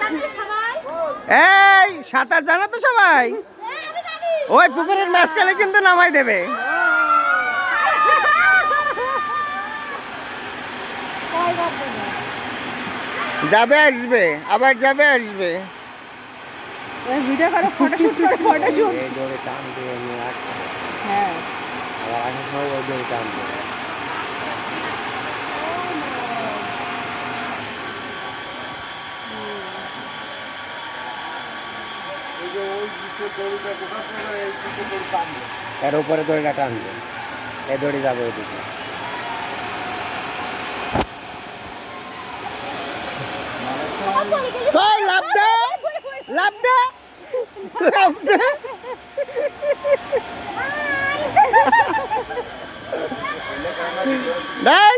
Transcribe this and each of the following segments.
এই সাঁতার জানো তো সবাই? ওই পুকুরের মাঝখানে কিন্তু নামাই দেবে। যাবে আসবে, আবার যাবে আসবে। ভিডিও করো, ফটোশুট করো, ফটোশুট। এই দড়ি টান দিয়ে নিয়ে আসছে। হ্যাঁ, আবার আসার সময় ওই দড়ি টান দিয়ে। এর উপরে দড়িটা টানবে, এই দড়ি যাবে ওইদিকে। কই লাভ দে, লাভ দে, লাভ দে। দেখ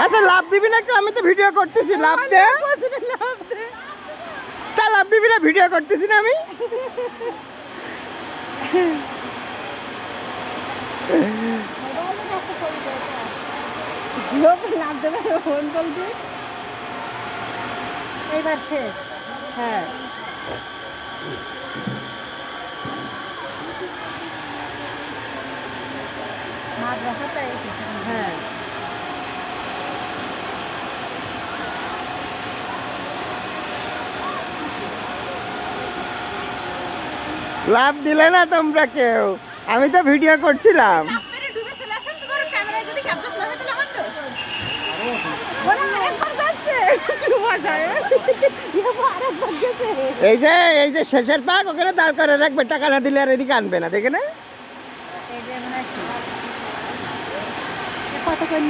আচ্ছা লাভ দিবি নাকি? আমি তো ভিডিও করতেছি। লাভ দে, তা লাভ দিবি না? ভিডিও করতেছি না আমি। লাভ দেবে, ফোন বলবি। এইবার শেষ। হ্যাঁ, মাদ্রাসাটাই হ্যাঁ। লাভ দিলে না তোমরা কেউ, আমি তো ভিডিও করছিলাম। এই যে এই যে শেষের পাক ওখানে দাঁড় করে রাখবে, টাকা না দিলে আর এদিকে আনবে না, দেখে না।